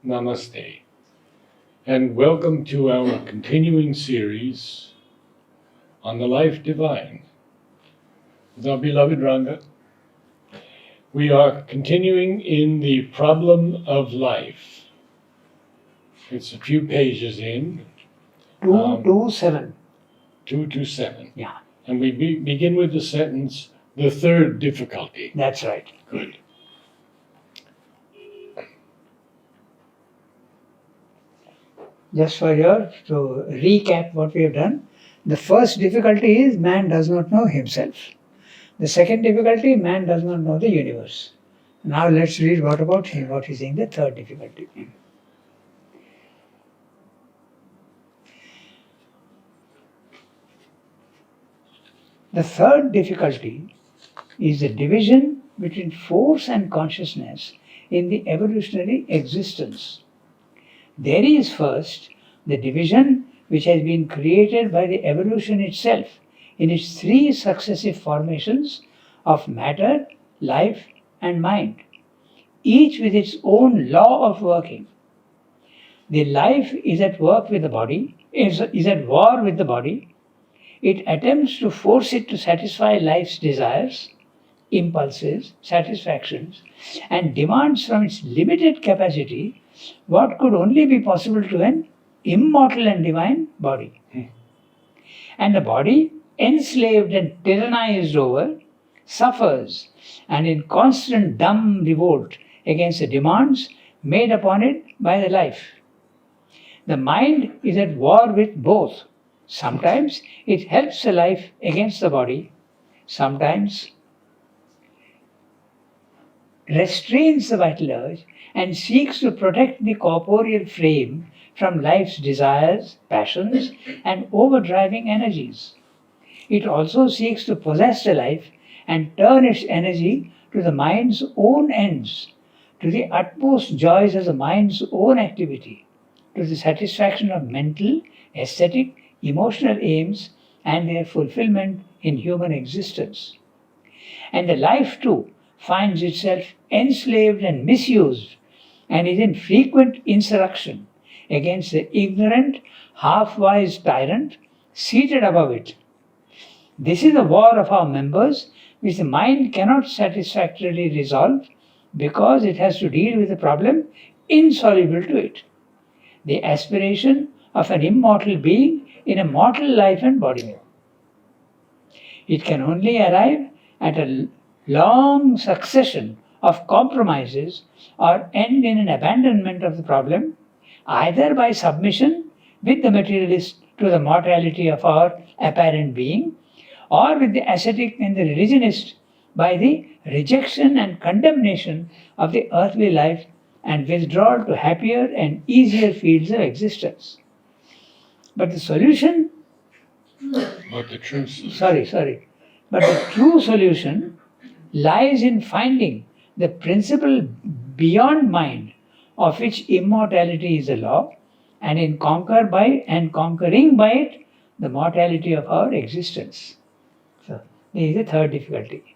Namaste, and welcome to our continuing series on the life divine with our beloved Ranga. We are continuing in the problem of life. It's a few pages in. 227. 227. Yeah, And we begin with the sentence, the third difficulty. that's right. Good. Just for you to recap what we have done, the first difficulty is man does not know himself. The second difficulty, man does not know the universe. Now let's read what about him, what is in the third difficulty. The third difficulty is the division between force and consciousness in the evolutionary existence. There is first the division which has been created by the evolution itself in its three successive formations of matter, life, and mind, each with its own law of working. The life is at work with the body, is at war with the body. It attempts to force it to satisfy life's desires, impulses, satisfactions, and demands from its limited capacity what could only be possible to an immortal and divine body. And the body, enslaved and tyrannized over, suffers and in constant dumb revolt against the demands made upon it by the life. The mind is at war with both. Sometimes it helps the life against the body, sometimes restrains the vital urge and seeks to protect the corporeal frame from life's desires, passions, and overdriving energies. It also seeks to possess the life and turn its energy to the mind's own ends, to the utmost joys of the mind's own activity, to the satisfaction of mental, aesthetic, emotional aims and their fulfillment in human existence. And the life too finds itself enslaved and misused and is in frequent insurrection against the ignorant, half-wise tyrant seated above it. This is the war of our members which the mind cannot satisfactorily resolve because it has to deal with a problem insoluble to it. The aspiration of an immortal being in a mortal life and body. It can only arrive at a long succession of compromises or end in an abandonment of the problem, either by submission with the materialist to the mortality of our apparent being, or with the ascetic and the religionist by the rejection and condemnation of the earthly life and withdrawal to happier and easier fields of existence. But the solution But the true solution. But the true solution lies in finding the principle beyond mind, of which immortality is a law, and in conquering by it the mortality of our existence. So this is the third difficulty.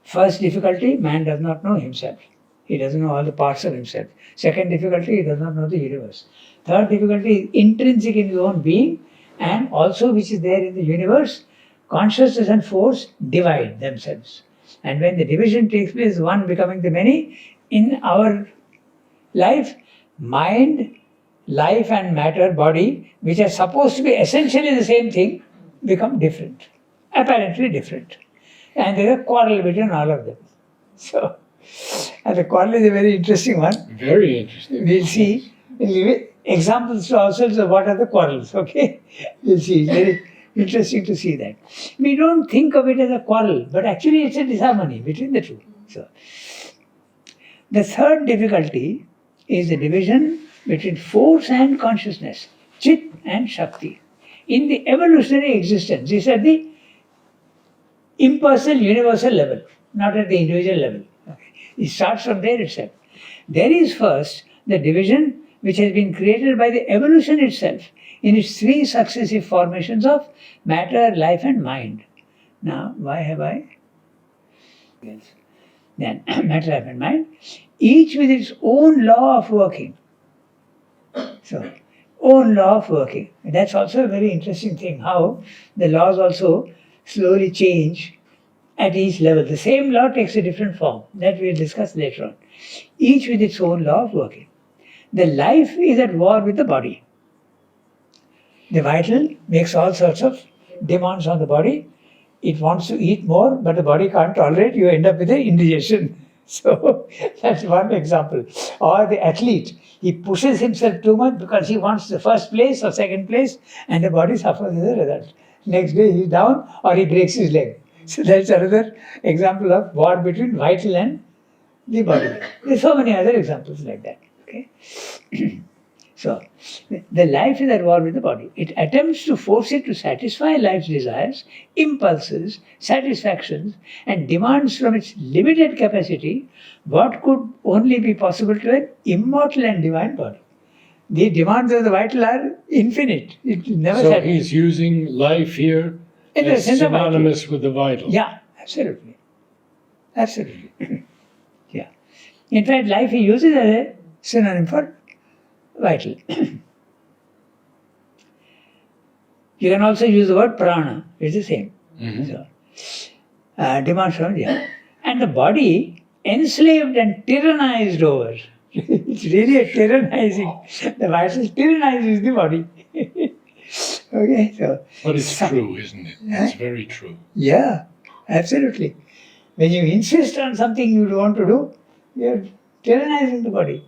First difficulty, man does not know himself. He doesn't know all the parts of himself. Second difficulty, he does not know the universe. Third difficulty is intrinsic in his own being and also which is there in the universe. Consciousness and force divide themselves. And when the division takes place, one becoming the many, in our life, mind, life and matter, body, which are supposed to be essentially the same thing, become different, apparently different. And there is a quarrel between all of them. So, and the quarrel is a very interesting one. Very interesting. We'll see examples to ourselves of what are the quarrels, okay? We'll see. It's very interesting to see that. We don't think of it as a quarrel, but actually it's a disharmony between the two. So, the third difficulty is the division between force and consciousness, Chit and Shakti. In the evolutionary existence, these are the impersonal, universal level, not at the individual level. Okay. It starts from there itself. There is first the division which has been created by the evolution itself in its three successive formations of matter, life, and mind. Now, why have I? Yes. then matter, life and mind, each with its own law of working. So, own law of working. And that's also a very interesting thing, how the laws also slowly change at each level. The same law takes a different form. That we'll discuss later on. Each with its own law of working. The life is at war with the body. The vital makes all sorts of demands on the body. It wants to eat more, but the body can't tolerate. You end up with an indigestion. So that's one example. Or the athlete, he pushes himself too much because he wants the first place or second place, and the body suffers as a result. Next day he's down or he breaks his leg. So that's another example of war between vital and the body. There's so many other examples like that. Okay. So, the life is at war with the body. It attempts to force it to satisfy life's desires, impulses, satisfactions, and demands from its limited capacity what could only be possible to an immortal and divine body. The demands of the vital are infinite. It never So satisfies. he's using life here In the as sense of vital. synonymous with the vital. Yeah, absolutely. Absolutely. Yeah. In fact, life he uses as a synonym for vital. You can also use the word prana, it's the same. Mhm. So, demands from, yeah. And the body enslaved and tyrannized over. It's really a tyrannizing. The vital tyrannizes the body. Okay, so. But it's true, isn't it? It's very true. Yeah, absolutely. When you insist on something you don't want to do, you're tyrannizing the body.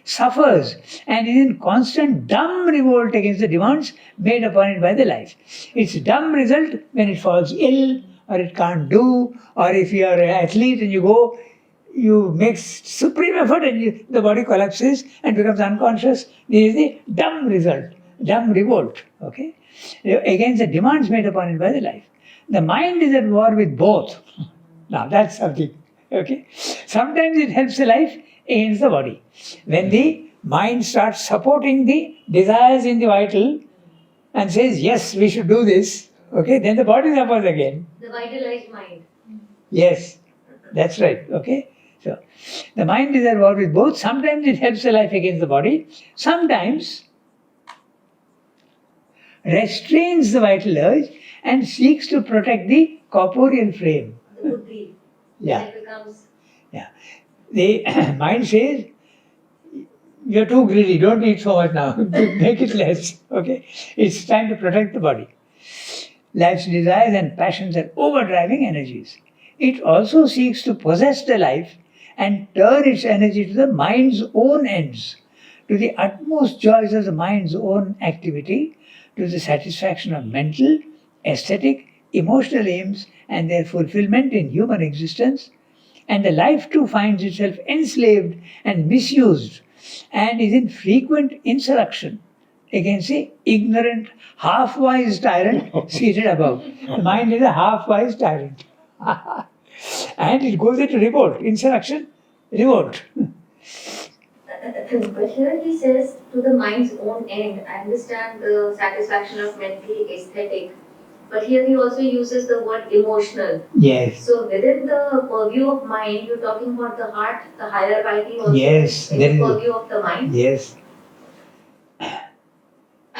Suffers and is in constant dumb revolt against the demands made upon it by the life. Its dumb result when it falls ill or it can't do, or if you are an athlete and you make supreme effort and the body collapses and becomes unconscious. This is the dumb result, dumb revolt, okay, against the demands made upon it by the life. The mind is at war with both. Now that's something, okay. Sometimes it helps the life against the body. When the mind starts supporting the desires in the vital and says, yes, we should do this, okay, then the body suffers again. The vitalized mind. Yes, that's right, okay. So, the mind is at war with both. Sometimes it helps the life against the body. Sometimes restrains the vital urge and seeks to protect the corporeal frame. The buddhi. Yeah. That becomes The mind says, you're too greedy, don't eat so much now, make it less. Okay? It's time to protect the body. Life's desires and passions are overdriving energies. It also seeks to possess the life and turn its energy to the mind's own ends, to the utmost joys of the mind's own activity, to the satisfaction of mental, aesthetic, emotional aims and their fulfillment in human existence. And the life too finds itself enslaved and misused and is in frequent insurrection against the ignorant, half-wise tyrant seated above. The mind is a half-wise tyrant. And it goes into revolt, insurrection, revolt. but here he says to the mind's own end. I understand the satisfaction of mental, aesthetic, but here he also uses the word emotional. Yes. So within the purview of mind, you're talking about the heart, the higher writing also Yes, in there the is- purview of the mind. Yes.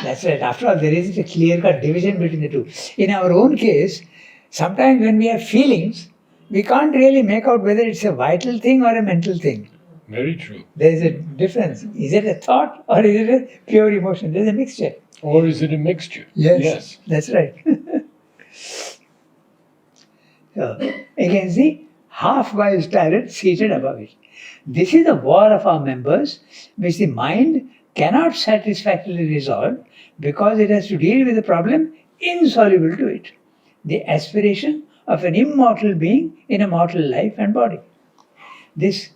That's right. After all, there isn't a clear-cut division between the two. In our own case, sometimes when we have feelings, we can't really make out whether it's a vital thing or a mental thing. Very true. There is a difference. Is it a thought or is it a pure emotion? There's a mixture. Or is it a mixture? Yes. That's right. So, against the half-wise tyrant seated above it. This is the war of our members, which the mind cannot satisfactorily resolve because it has to deal with a problem insoluble to it. The aspiration of an immortal being in a mortal life and body. This,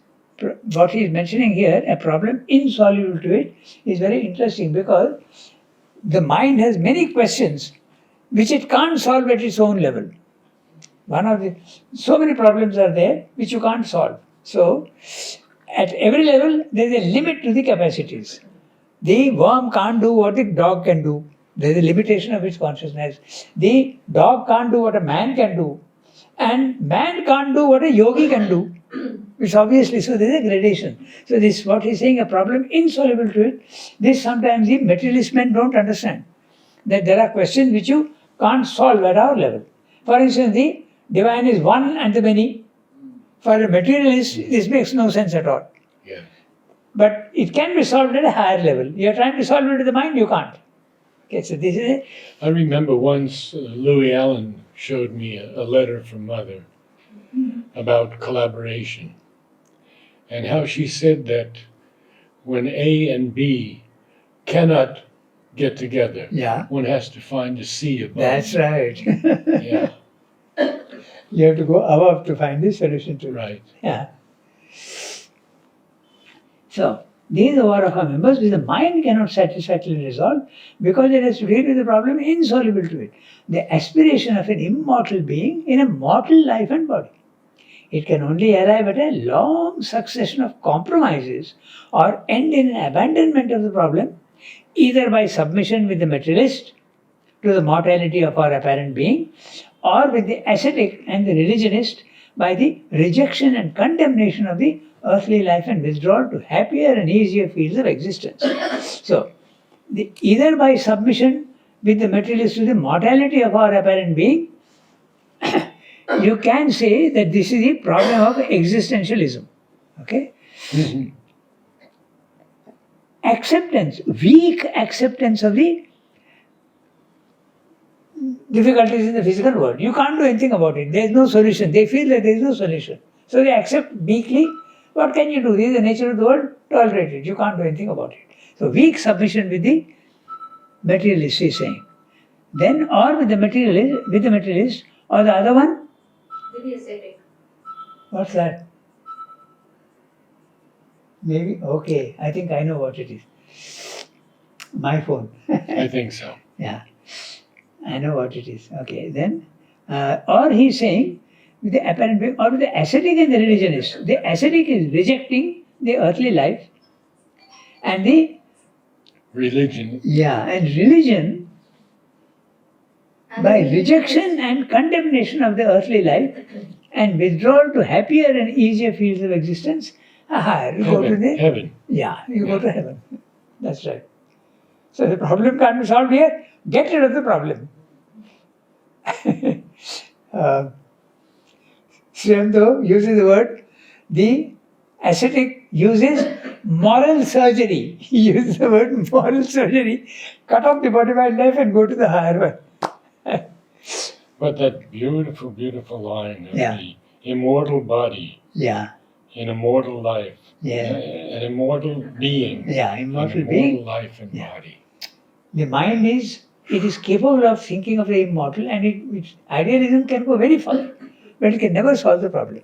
what he is mentioning here, a problem insoluble to it, is very interesting because the mind has many questions which it can't solve at its own level. So many problems are there which you can't solve. So, at every level, there is a limit to the capacities. The worm can't do what the dog can do. There is a limitation of its consciousness. The dog can't do what a man can do. And man can't do what a yogi can do. It's obviously so. There's a gradation. So this what he's saying, a problem insoluble to it. This sometimes the materialist men don't understand. That there are questions which you can't solve at our level. For instance, the divine is one and the many. For a materialist, this makes no sense at all. Yeah. But it can be solved at a higher level. You're trying to solve it with the mind, you can't. Okay, so this is it. I remember once Louis Allen showed me a letter from Mother about collaboration and how she said that when A and B cannot get together, Yeah, one has to find a C above. that's right. Yeah, You have to go above to find the solution to it. right. Yeah. So, these are one of our members which the mind cannot satisfactorily resolve because it has to deal with the problem insoluble to it. The aspiration of an immortal being in a mortal life and body. It can only arrive at a long succession of compromises or end in an abandonment of the problem, either by submission with the materialist to the mortality of our apparent being, or with the ascetic and the religionist by the rejection and condemnation of the earthly life and withdrawal to happier and easier fields of existence. So, either by submission with the materialist to the mortality of our apparent being, you can say that this is the problem of existentialism. Okay? Mhm. Acceptance, weak acceptance of the difficulties in the physical world. You can't do anything about it. There is no solution. They feel that there is no solution. So they accept weakly. What can you do? This is the nature of the world. Tolerate it. You can't do anything about it. So weak submission with the materialist, he is saying. Then, or with the materialist, or the other one. With the ascetic. What's that? Maybe, okay, I think I know what it is. My phone. I think so. Yeah, I know what it is. Okay, then, or he's saying, with the apparent being, or with the ascetic and the religionist. The ascetic is rejecting the earthly life, and the, Religion. yeah, and religion, And by the rejection and condemnation of the earthly life, and withdrawal to happier and easier fields of existence, you go to the, Heaven. yeah, you go to heaven. That's right. So the problem can't be solved here. Get rid of the problem. Sri Aurobindo uses the word, the ascetic uses moral surgery. He uses the word moral surgery. Cut off the modified life and go to the higher one. But that beautiful, beautiful line of Yeah. the immortal body Yeah, in a mortal life. Yeah. An immortal being. yeah, An immortal immortal being. life and Yeah. body. The mind it is capable of thinking of the immortal, and idealism can go very far, but it can never solve the problem.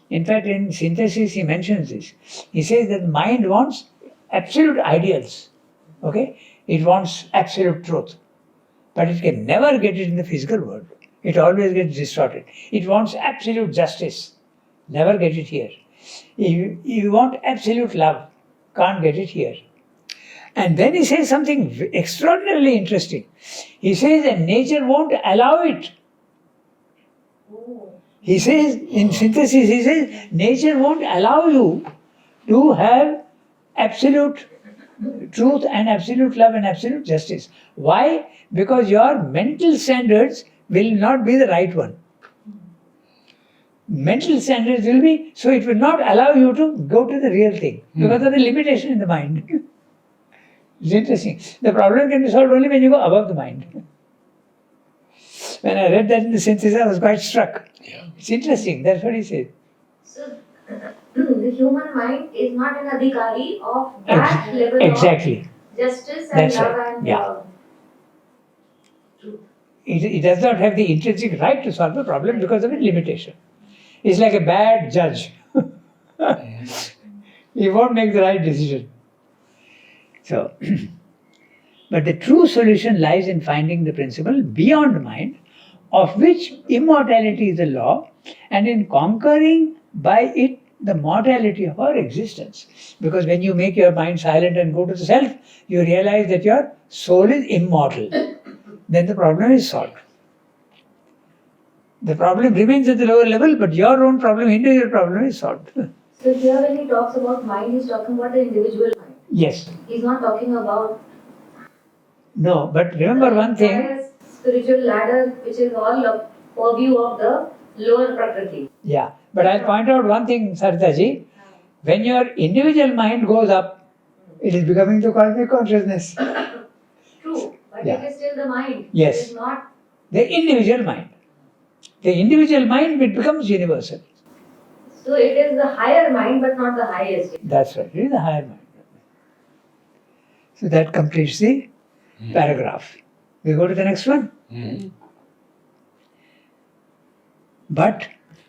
In fact, in Synthesis, he mentions this. He says that the mind wants absolute ideals. Okay? It wants absolute truth. But it can never get it in the physical world. It always gets distorted. It wants absolute justice. Never get it here. You want absolute love. Can't get it here. And then he says something extraordinarily interesting. He says that nature won't allow it. Oh. He says, in Synthesis, he says, nature won't allow you to have absolute truth and absolute love and absolute justice. Why? Because your mental standards will not be the right one. Mental standards will be, so it will not allow you to go to the real thing because of the limitation in the mind. It's interesting. The problem can be solved only when you go above the mind. When I read that in the Synthesis, I was quite struck. Yeah. It's interesting, that's what he said. So, the human mind is not an adhikari of that level Exactly. of justice and That's love right. and Yeah. truth. It does not have the intrinsic right to solve the problem because of its limitation. It's like a bad judge. He won't make the right decision. So, but the true solution lies in finding the principle beyond mind, of which immortality is the law, and in conquering by it the mortality of our existence. Because when you make your mind silent and go to the self, you realize that your soul is immortal. Then the problem is solved. The problem remains at the lower level, but your own problem, individual problem, is solved. So here when he talks about mind, he's talking about the individual mind. Yes. He's not talking about No, but remember one the thing. entire spiritual ladder, which is all a purview of the lower Prakriti. Yeah, but I'll point out one thing, Saritaji. When your individual mind goes up, it is becoming the cosmic consciousness. True, but Yeah. it is still the mind. Yes. It is not. The individual mind. The individual mind, it becomes universal. So it is the higher mind, but not the highest. That's right, it is the higher mind. So that completes the paragraph. We go to the next one. Mhm. But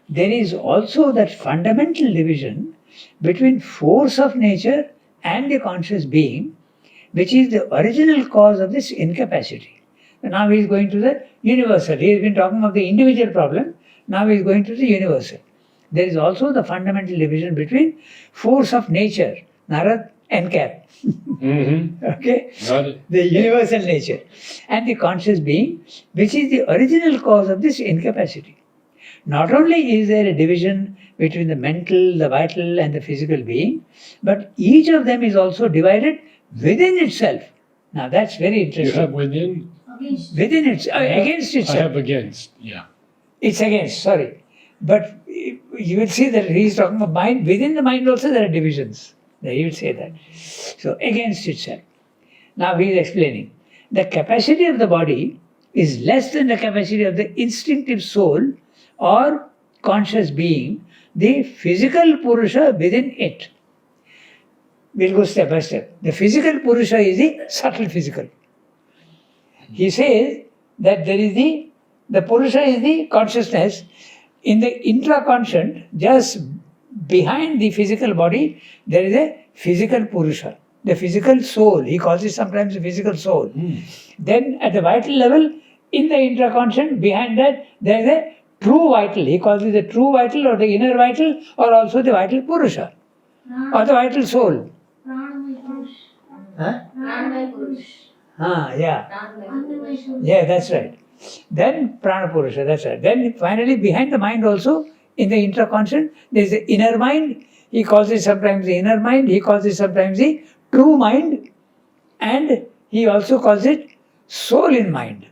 there is also that fundamental division between force of nature and the conscious being, which is the original cause of this incapacity. Now he is going to the universal. He has been talking of the individual problem. Now he is going to the universal. There is also the fundamental division between force of nature, Narad and Cap. Mhm. Okay? Got it. The universal nature, and the conscious being, which is the original cause of this incapacity. Not only is there a division between the mental, the vital, and the physical being, but each of them is also divided within itself. Now that's very You interesting. have within? Within it, against I itself. have against, yeah. It's against, sorry. But you will see that he is talking about mind. Within the mind also there are divisions. He will say that. So against itself. Now he is explaining. The capacity of the body is less than the capacity of the instinctive soul or conscious being, the physical Purusha within it. We'll go step by step. The physical Purusha is the subtle physical. He says that there is the Purusha is the consciousness in the intraconscient, just behind the physical body, there is a physical Purusha, the physical soul. He calls it sometimes the physical soul. Then at the vital level, in the intraconscient, behind that, there is a true vital. He calls it the true vital or the inner vital or also the vital Purusha or the vital soul. Huh? Pranamaya Purush. Yeah. Pranamaya Purush. Yeah, that's right. Then Prana Purusha, that's right. Then finally behind the mind also, in the intraconscient, there is the inner mind. He calls it sometimes the inner mind, he calls it sometimes the true mind, and he also calls it soul in mind.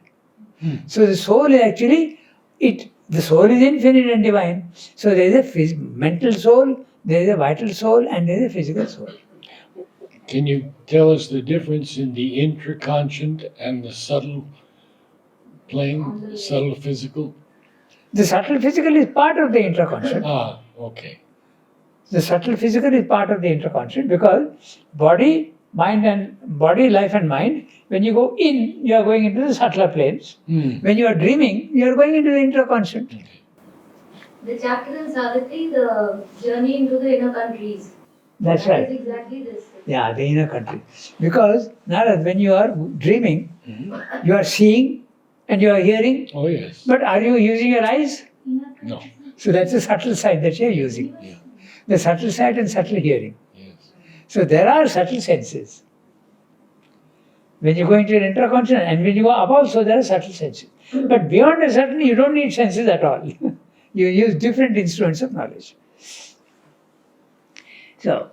So the soul is actually, the soul is infinite and divine. So there is a mental soul, there is a vital soul, and there is a physical soul. Can you tell us the difference in the intraconscient and the subtle plane, subtle physical? The subtle physical is part of the intraconscient. Ah, okay. The subtle physical is part of the intraconscient because body, mind and body, life and mind, when you go in, you are going into the subtler planes. When you are dreaming, you are going into the intraconscient. The chapter in Savitri, the journey into the inner countries. That's That right. is exactly this. Yeah, the inner country. Because, Narad, when you are dreaming, you are seeing and you are hearing, Oh, yes. but are you using your eyes? No. So that's the subtle side that you are using. Yeah. The subtle side and subtle hearing. Yes. So there are subtle senses. When you go into an intraconscient and when you go above, so there are subtle senses. But beyond a certain, you don't need senses at all. You use different instruments of knowledge. So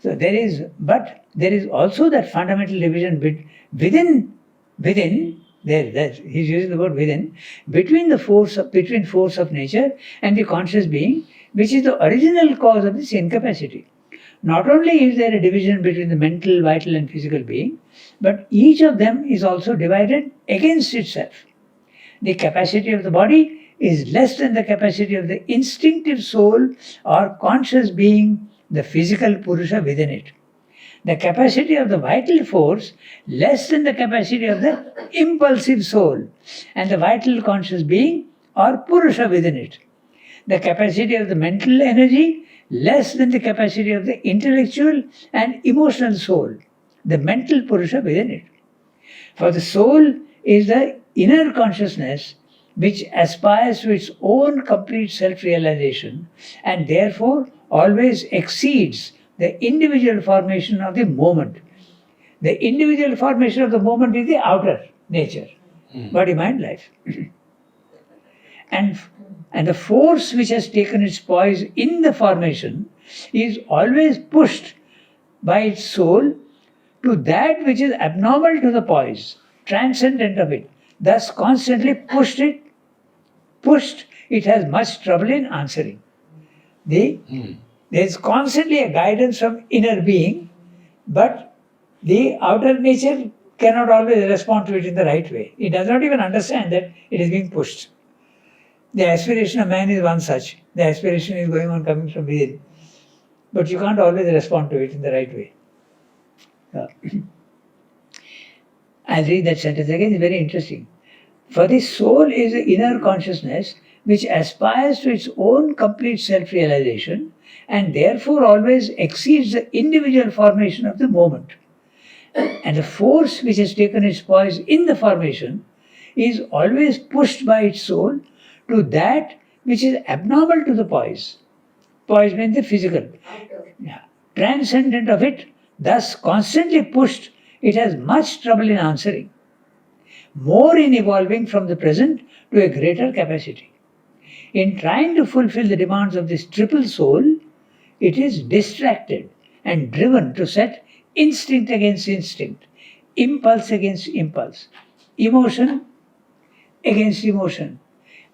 there is also that fundamental division within he's using the word within, between force of nature and the conscious being, which is the original cause of this incapacity. Not only is there a division between the mental, vital and physical being, but each of them is also divided against itself. The capacity of the body is less than the capacity of the instinctive soul or conscious being, the physical Purusha within it. The capacity of the vital force less than the capacity of the impulsive soul and the vital conscious being or Purusha within it. The capacity of the mental energy less than the capacity of the intellectual and emotional soul, the mental Purusha within it. For the soul is the inner consciousness which aspires to its own complete self-realization and therefore always exceeds the individual formation of the moment. The individual formation of the moment is the outer nature, body, mind, life. And the force which has taken its poise in the formation is always pushed by its soul to that which is abnormal to the poise, transcendent of it. Thus, constantly pushed, it has much trouble in answering. There is constantly a guidance from inner being, but the outer nature cannot always respond to it in the right way. It does not even understand that it is being pushed. The aspiration of man is one such. The aspiration is going on coming from within. But you can't always respond to it in the right way. I'll read that sentence again, it's very interesting. For the soul is the inner consciousness which aspires to its own complete self-realization and therefore always exceeds the individual formation of the moment. And the force which has taken its poise in the formation is always pushed by its soul to that which is abnormal to the poise. Poise means the physical. Transcendent of it, thus constantly pushed, it has much trouble in answering, more in evolving from the present to a greater capacity. In trying to fulfill the demands of this triple soul, it is distracted and driven to set instinct against instinct, impulse against impulse, emotion against emotion,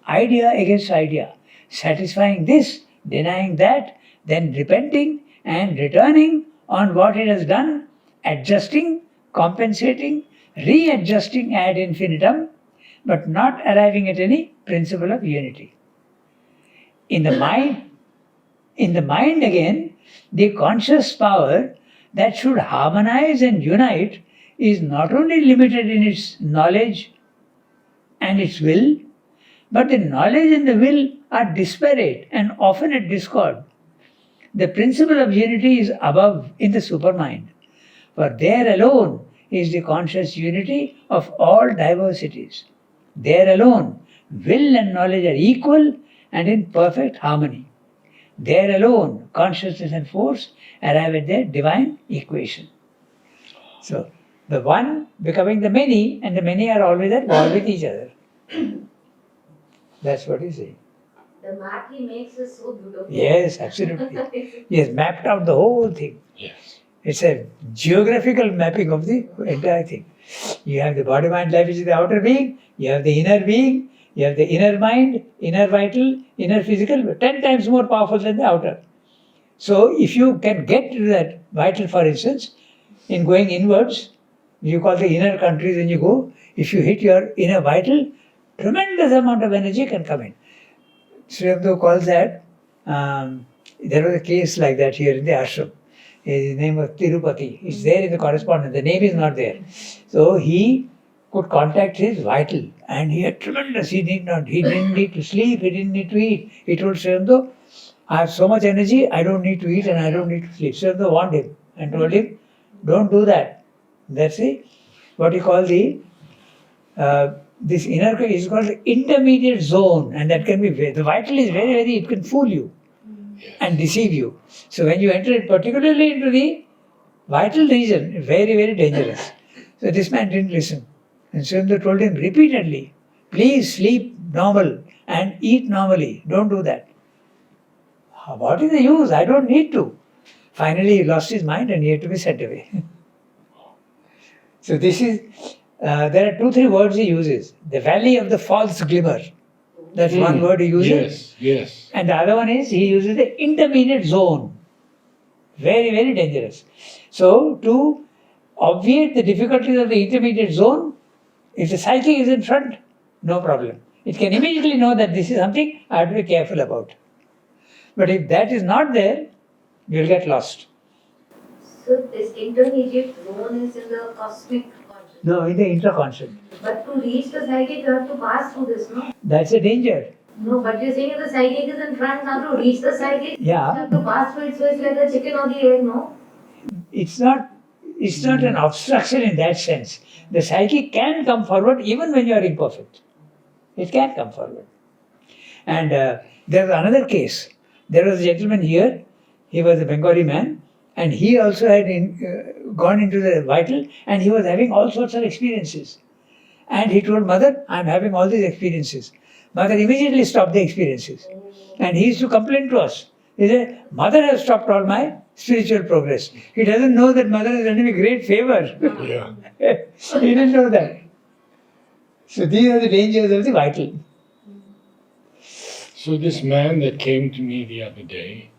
idea against idea, satisfying this, denying that, then repenting and returning on what it has done, adjusting, compensating, readjusting ad infinitum, but not arriving at any principle of unity. In the mind again, the conscious power that should harmonize and unite is not only limited in its knowledge and its will, but the knowledge and the will are disparate and often at discord. The principle of unity is above in the supermind, for there alone is the conscious unity of all diversities. There alone, will and knowledge are equal and in perfect harmony. There alone, consciousness and force arrive at their divine equation. So, the one becoming the many, and the many are always at war with each other. That's what he's saying. The map he makes is so beautiful. Yes, absolutely. He has mapped out the whole thing. Yes. It's a geographical mapping of the entire thing. You have the body, mind, life, which is the outer being. You have the inner being. You have the inner mind, inner vital, inner physical, 10 times more powerful than the outer. So if you can get to that vital, for instance, in going inwards, you call the inner countries when you go, if you hit your inner vital, tremendous amount of energy can come in. Sri Aurobindo calls that, there was a case like that here in the ashram. His name was Tirupati. It's there in the correspondence. The name is not there. So he could contact his vital, and he had tremendous. He didn't need to sleep. He didn't need to eat. He told Sri Aurobindo, I have so much energy. I don't need to eat and I don't need to sleep. Sri Aurobindo warned him and told him, don't do that. That's what you call this inner is called the intermediate zone, and that can be the vital is very it can fool you and deceive you. So when you enter it particularly into the vital region, very dangerous. So this man didn't listen, and Sri Aurobindo told him repeatedly, please sleep normal and eat normally. Don't do that. What is the use? I don't need to. Finally he lost his mind and he had to be sent away. So this is, there are 2-3 words he uses. The valley of the false glimmer. That's one word he uses. Yes. And the other one is he uses the intermediate zone. Very dangerous. So to obviate the difficulties of the intermediate zone, if the psychic is in front, no problem. It can immediately know that this is something I have to be careful about. But if that is not there, you will get lost. So this intermediate zone is in the cosmic consciousness. No, in the intraconscious. But to reach the psychic, you have to pass through this, no? That's a danger. No, but you're saying if the psychic is in front, now to reach the psychic, Yeah. you have to pass through it, so it's like the chicken or the egg, no? It's not an obstruction in that sense. The psychic can come forward even when you are imperfect. It can come forward. And there was another case. There was a gentleman here, he was a Bengali man, and he also had gone into the vital, and he was having all sorts of experiences. And he told mother, I'm having all these experiences. Mother immediately stopped the experiences. And he used to complain to us. He said, Mother has stopped all my spiritual progress. He doesn't know that Mother has done him a great favor. Yeah. He didn't know that. So these are the dangers of the vital. So this man that came to me the other day,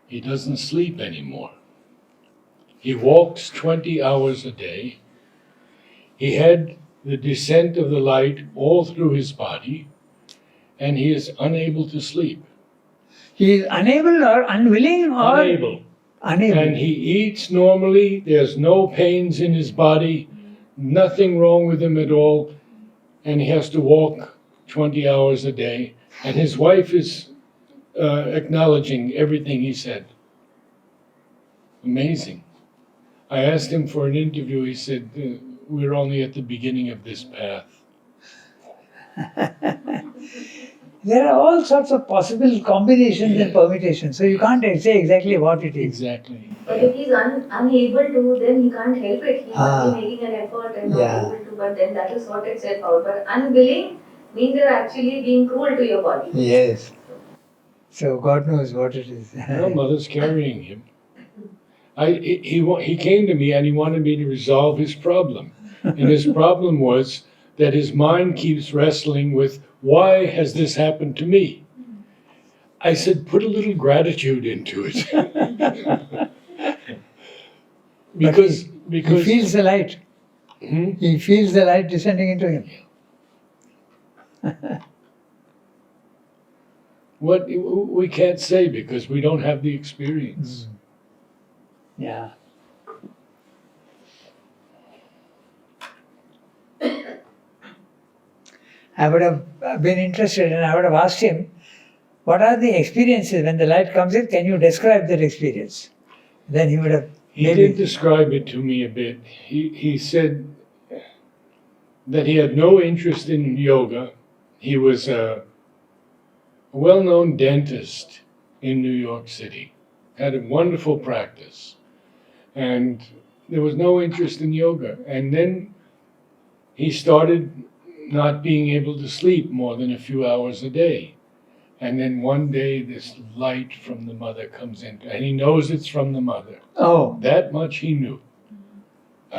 he doesn't sleep anymore. He walks 20 hours a day. He had the descent of the light all through his body, and he is unable to sleep. He is unable or unwilling or Unable. unable. And he eats normally. There's no pains in his body, nothing wrong with him at all. And he has to walk 20 hours a day. And his wife is acknowledging everything he said. Amazing. I asked him for an interview. He said, we're only at the beginning of this path. There are all sorts of possible combinations and permutations, so you can't say exactly what it is. Exactly. But if he's unable to, then he can't help it. He must be making an effort and not Yeah. able to, but then that will sort itself out. But unwilling means you're actually being cruel to your body. Yes. So God knows what it is. Well, mother's carrying him. He came to me and he wanted me to resolve his problem. And his problem was that his mind keeps wrestling with, why has this happened to me? I said, put a little gratitude into it. because He feels the light. Hmm? He feels the light descending into him. What we can't say because we don't have the experience. Yeah. I would have been interested and I would have asked him, what are the experiences when the light comes in? Can you describe that experience? Then he would have He did describe it to me a bit. He said that he had no interest in yoga. He was a well-known dentist in New York City, had a wonderful practice, and there was no interest in yoga. And then he started not being able to sleep more than a few hours a day. And then one day this light from the mother comes in, and he knows it's from the mother. Oh, That much he knew.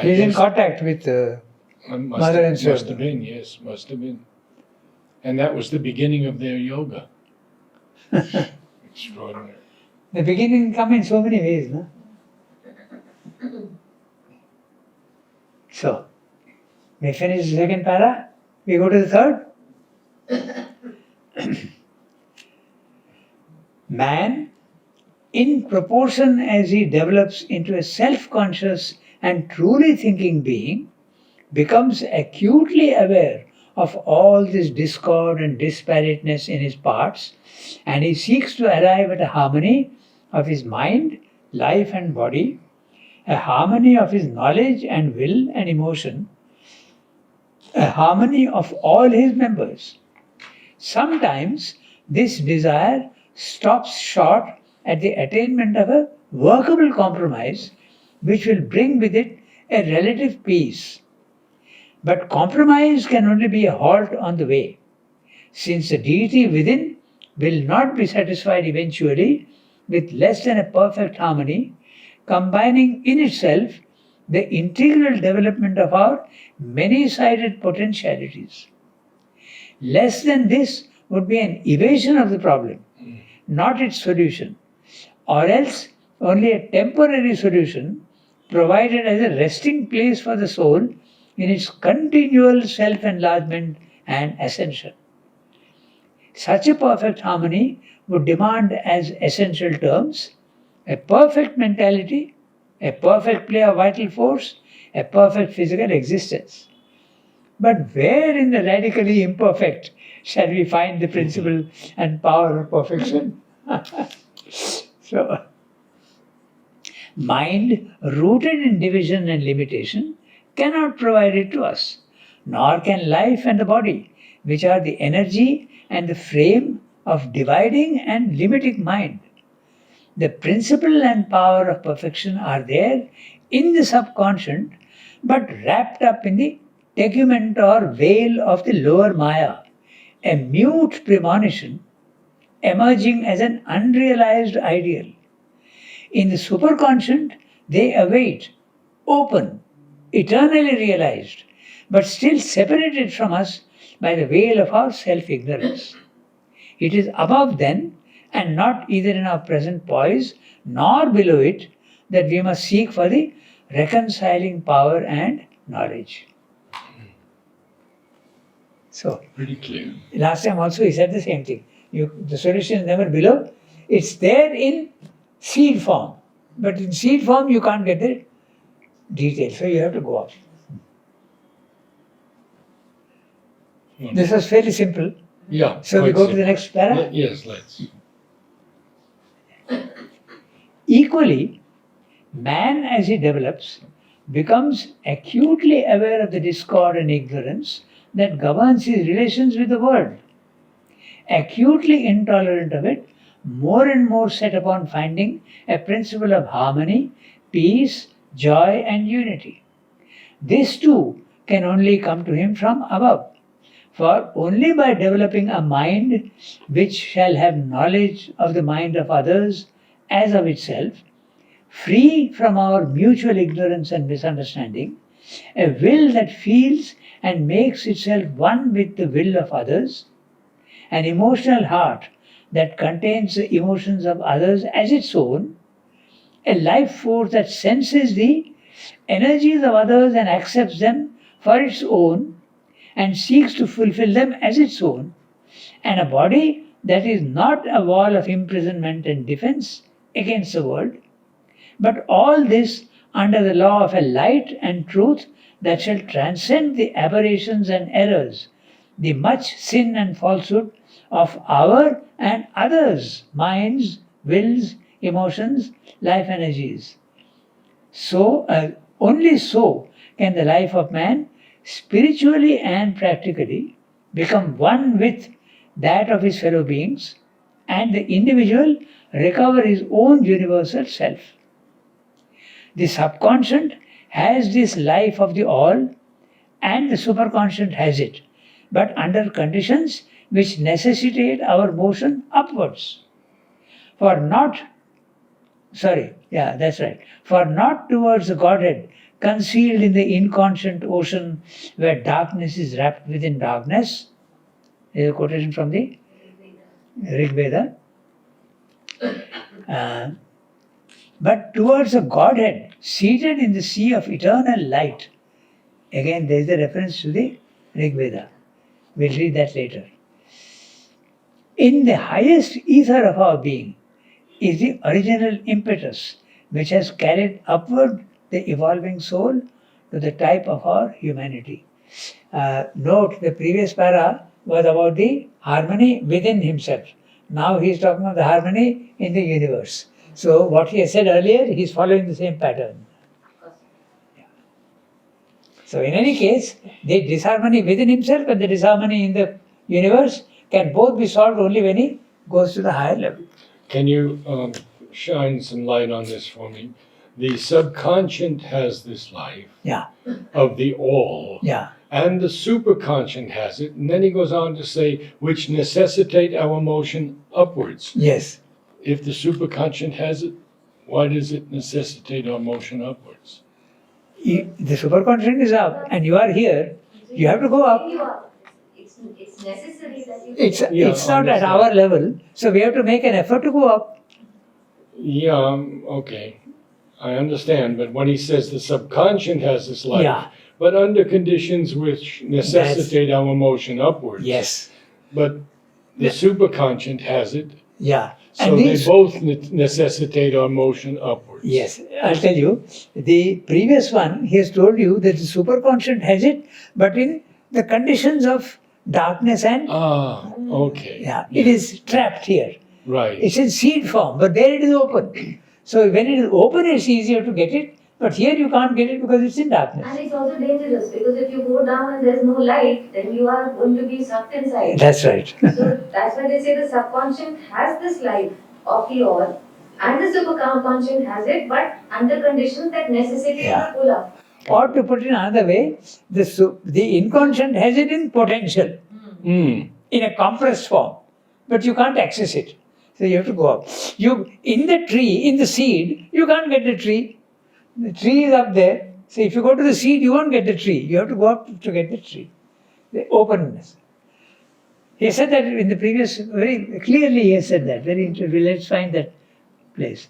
he's in contact with mother and Must son. have been, yes, must have been. And that was the beginning of their yoga. Extraordinary. The beginning come in so many ways, no? So, we finish the second para. We go to the third. Man, in proportion as he develops into a self-conscious and truly thinking being, becomes acutely aware of all this discord and disparateness in his parts, and he seeks to arrive at a harmony of his mind, life and body, a harmony of his knowledge and will and emotion, a harmony of all his members. Sometimes this desire stops short at the attainment of a workable compromise which will bring with it a relative peace. But compromise can only be a halt on the way, since the deity within will not be satisfied eventually with less than a perfect harmony, combining in itself the integral development of our many-sided potentialities. Less than this would be an evasion of the problem, not its solution, or else only a temporary solution provided as a resting place for the soul in its continual self-enlargement and ascension. Such a perfect harmony would demand as essential terms a perfect mentality, a perfect play of vital force, a perfect physical existence. But where in the radically imperfect shall we find the principle and power of perfection? So, mind rooted in division and limitation cannot provide it to us, nor can life and the body, which are the energy and the frame of dividing and limiting mind. The principle and power of perfection are there in the subconscious, but wrapped up in the tegument or veil of the lower Maya, a mute premonition emerging as an unrealized ideal. In the superconscient, they await, open, eternally realized, but still separated from us by the veil of our self ignorance. It is above then, and not either in our present poise nor below it, that we must seek for the reconciling power and knowledge. So, Pretty clear. last time also he said the same thing. The solution is never below. It's there in seed form. But in seed form you can't get the details. So you have to go up. This was fairly simple. Yeah. So we quite go to the simple. next para. Yes, let's. Equally, man as he develops becomes acutely aware of the discord and ignorance that governs his relations with the world. Acutely intolerant of it, more and more set upon finding a principle of harmony, peace, joy, and unity. This too can only come to him from above. For only by developing a mind which shall have knowledge of the mind of others as of itself, free from our mutual ignorance and misunderstanding, a will that feels and makes itself one with the will of others, an emotional heart that contains the emotions of others as its own, a life force that senses the energies of others and accepts them for its own and seeks to fulfill them as its own, and a body that is not a wall of imprisonment and defense against the world, but all this under the law of a light and truth that shall transcend the aberrations and errors, the much sin and falsehood of our and others' minds, wills, emotions, life energies. So, only so can the life of man, spiritually and practically, become one with that of his fellow beings, and the individual recover his own universal self. The subconscient has this life of the all, and the superconscient has it, but under conditions which necessitate our motion upwards. For not towards the Godhead, concealed in the inconscient ocean where darkness is wrapped within darkness. There is a quotation from the Rig Veda. But towards the Godhead, seated in the sea of eternal light. Again, there is a reference to the Rig Veda. We'll read that later. In the highest ether of our being is the original impetus which has carried upward the evolving soul to the type of our humanity. Note, the previous para was about the harmony within himself. Now he is talking about the harmony in the universe. So what he has said earlier, he is following the same pattern. Yeah. So in any case, the disharmony within himself and the disharmony in the universe can both be solved only when he goes to the higher level. Can you shine some light on this for me? The subconscient has this life Yeah, of the all, yeah, and the superconscient has it. And then he goes on to say, which necessitate our motion upwards. yes. If the superconscient has it, why does it necessitate our motion upwards? The superconscient is up and you are here, you have to go up. You are. It's necessary that you It's Yeah, not at understand. our level, so we have to make an effort to go up. Yeah, okay. I understand, but when he says the subconscient has this life, Yeah. but under conditions which necessitate our motion upwards. Yes. But the superconscient has it, Yeah. so And they these, both necessitate our motion upwards. yes, I'll tell you. The previous one, he has told you that the superconscient has it, but in the conditions of darkness and Ah, okay. yeah, it is trapped here. Right. It's in seed form, but there it is open. So when it is open, it's easier to get it, but here you can't get it because it's in darkness. And it's also dangerous because if you go down and there's no light, then you are going to be sucked inside. That's right. So that's why they say the subconscious has this life of the all, and the superconscious has it, but under conditions that necessitate Yeah. the pull up. Or to put it another way, the inconscient has it in potential, Mm. in a compressed form, but you can't access it. So you have to go up. You in the tree, in the seed, you can't get the tree. The tree is up there. So if you go to the seed, you won't get the tree. You have to go up to get the tree. The openness. He said that in the previous, very clearly he has said that. Very interesting. Let's find that place.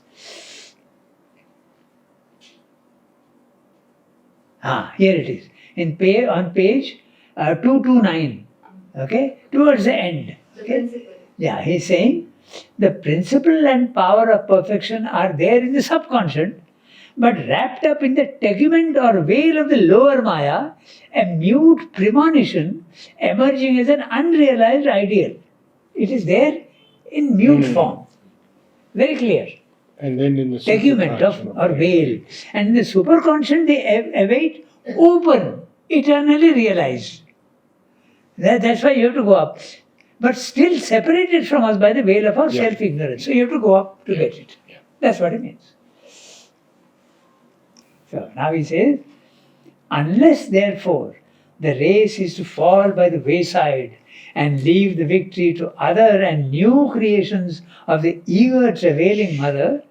Here it is. On page 229. Okay? Towards the end. The Okay? principle. Yeah, he's saying the principle and power of perfection are there in the subconscious, but wrapped up in the tegument or veil of the lower Maya, a mute premonition emerging as an unrealized ideal. It is there in mute form. Very clear. And then in the Tegument of superconscious, or veil. And in the superconscious they await open, eternally realized. That's why you have to go up. But still separated from us by the veil of our Yeah. self-ignorance. So you have to go up to Yeah. get it. Yeah. That's what it means. So now he says, unless therefore the race is to fall by the wayside and leave the victory to other and new creations of the eager travailing mother,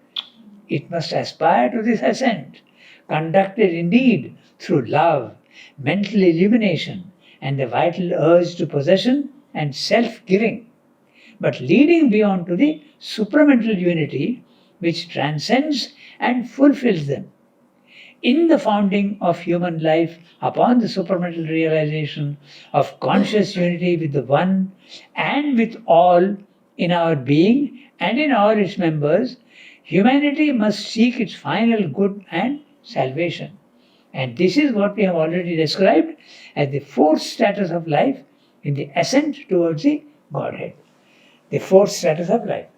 it must aspire to this ascent, conducted indeed through love, mental illumination, and the vital urge to possession and self-giving, but leading beyond to the supramental unity which transcends and fulfills them. In the founding of human life upon the supramental realization of conscious unity with the One and with all in our being and in all its members, humanity must seek its final good and salvation. And this is what we have already described as the fourth status of life in the ascent towards the Godhead. The fourth status of life.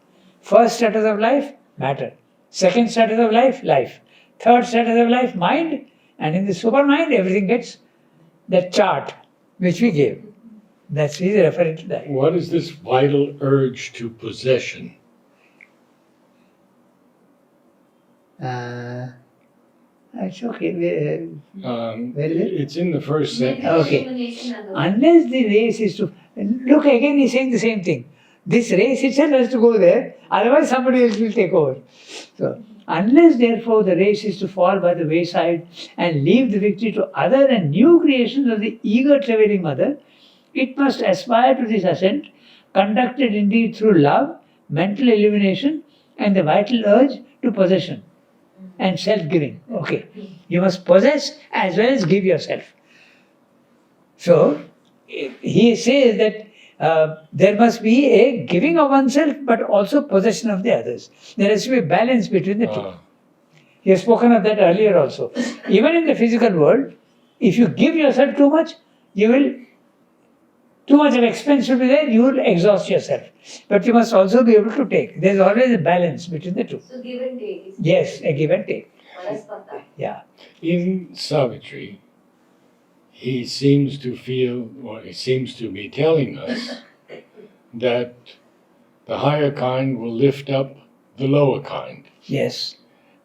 First status of life, matter. Second status of life, life. Third status of life, mind. And in the supermind, everything gets that chart which we gave. That's he's referring to that. what is this vital urge to possession? It's okay. Where is it? It's in the first sentence. Mental Okay. illumination and the Unless the race is to look again, he's saying the same thing. This race itself has to go there, otherwise somebody else will take over. So, unless therefore the race is to fall by the wayside and leave the victory to other and new creations of the eager travailing mother, it must aspire to this ascent, conducted indeed through love, mental illumination, and the vital urge to possession and self-giving. Okay, you must possess as well as give yourself. So, he says that there must be a giving of oneself but also possession of the others. There has to be a balance between the two. Ah, He has spoken of that earlier also. Even in the physical world, if you give yourself too much, too much of expense will be there, you will exhaust yourself. But you must also be able to take. There is always a balance between the two. So give and take. Yes, a give and take. Paraspata. Yeah. in Savitri, he seems to feel, or he seems to be telling us, that the higher kind will lift up the lower kind, Yes.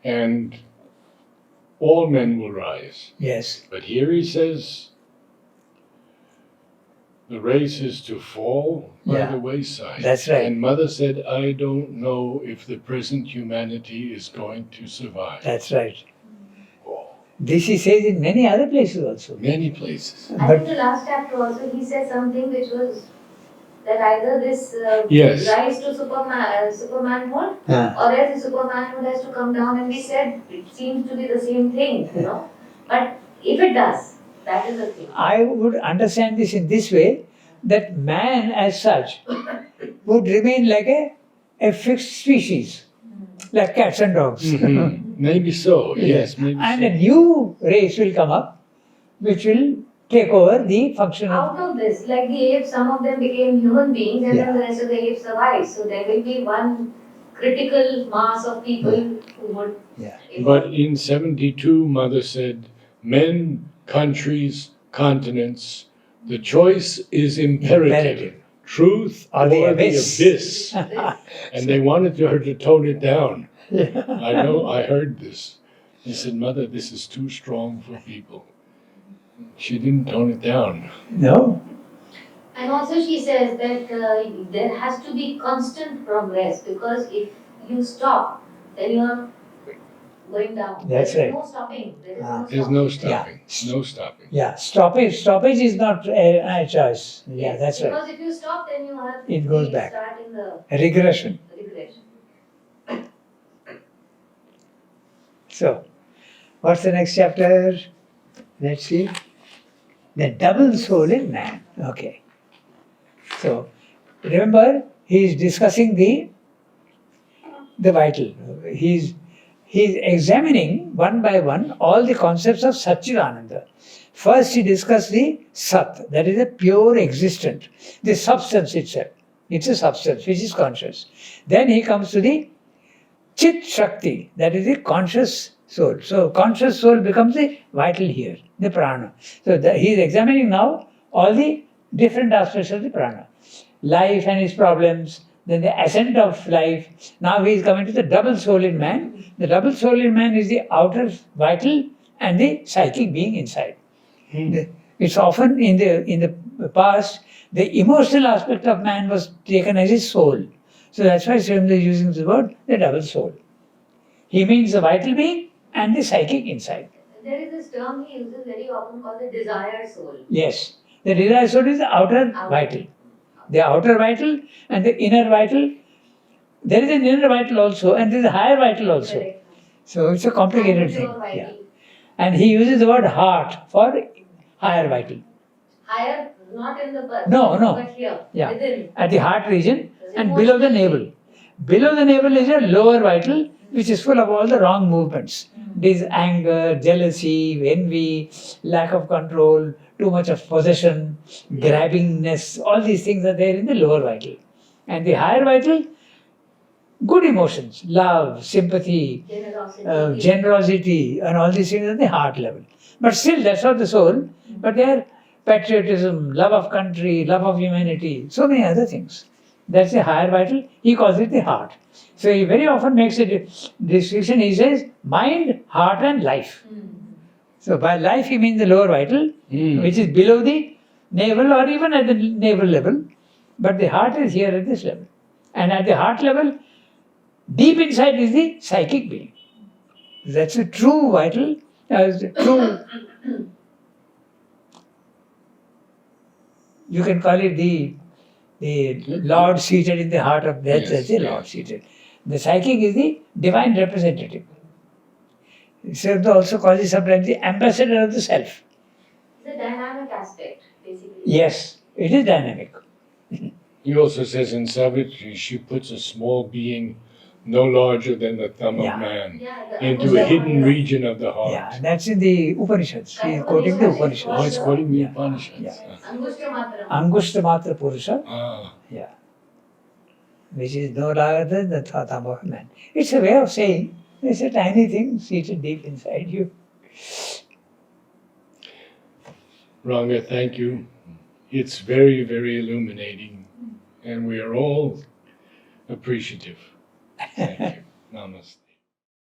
and all men will rise. Yes. But here he says, the race is to fall by Yeah, the wayside. that's right. And Mother said, I don't know if the present humanity is going to survive. That's right. This he says in many other places also. Many places. I But- think the last chapter also he said something which was that either this Yes. rise to supermanhood or else the supermanhood has to come down, and we said it seems to be the same thing, you know. But if it does, that is the thing. I would understand this in this way, that man as such would remain like a fixed species, like cats and dogs. Mhm. Maybe so, yes, maybe And so. a new race will come up which will take over the function Out of. of this, like the apes, some of them became human beings, and Yeah. then the rest of the apes survived. So there will be one critical mass of people who would. Yeah. But in 72, Mother said, men, countries, continents, the choice is imperative. Imperative. Truth Or or the the abyss. abyss. And they wanted her to tone it down. I know, I heard this. He said, Mother, this is too strong for people. She didn't tone it down. No? And also she says that there has to be constant progress, because if you stop, then you are going down. That's There is right. no stopping. There is Ah. no There's stopping. no stopping. No stopping. Yeah, stoppage is not a choice. Yeah, Yes, that's right. because if you stop, then you have It goes back. starting the Regression. regression. So, what's the next chapter? Let's see. The double soul in man. Okay. So, remember, he is discussing the vital. He's examining one by one all the concepts of Satchidananda. First, he discussed the Sat, that is a pure existent, the substance itself. It's a substance which is conscious. Then he comes to the Chit Shakti, that is the conscious soul. So, conscious soul becomes the vital here, the prana. So, he is examining now all the different aspects of the prana. Life and its problems, then the ascent of life. Now he is coming to the double soul in man. The double soul in man is the outer vital and the psychic being inside. It's often in the past, the emotional aspect of man was taken as his soul. So that's why Srimad is using the word the double soul. He means the vital being and the psychic inside. There is this term he uses very often called the desire soul. Yes, the desire soul is the outer vital. The outer vital and the inner vital. There is an inner vital also, and there is a higher vital also. Correct. So it's a complicated And thing. pure vital. Yeah. And he uses the word heart for higher vital. Higher, not in the person, No, no. but here, Yeah. within. At the heart region There's and below the emotional navel. Below the navel is a lower vital which is full of all the wrong movements. This anger, jealousy, envy, lack of control, too much of possession, grabbingness, all these things are there in the lower vital. And the higher vital, good emotions, love, sympathy, Generosity. generosity, and all these things at the heart level. But still, that's not the soul. But they are patriotism, love of country, love of humanity, so many other things. That's the higher vital. He calls it the heart. So he very often makes a distinction. He says mind, heart, and life. So by life he means the lower vital, which is below the navel or even at the navel level. But the heart is here at this level. And at the heart level, deep inside is the psychic being. That's a true vital, true. You can call it the Lord seated in the heart of death. Yes, That's the yes. Lord seated. The psychic is the divine representative. Srimad also calls it sometimes the ambassador of the self. It's a dynamic aspect, basically. Yes, it is dynamic. He also says in Savitri, she puts a small being no larger than the thumb Yeah. of man Yeah, the into a hidden Angusta region of the heart. Yeah, that's in the Upanishads. He is quoting the Upanishads. Oh, it's quoting the Yeah. Upanishads. Yeah. Angushta Matram. Angushta Matra Purusha, Ah, yeah, which is no larger than the thumb of man. It's a way of saying there's a tiny thing seated deep inside you. Ranga, thank you. It's very, very illuminating, and we are all appreciative. Thank you. Namaste.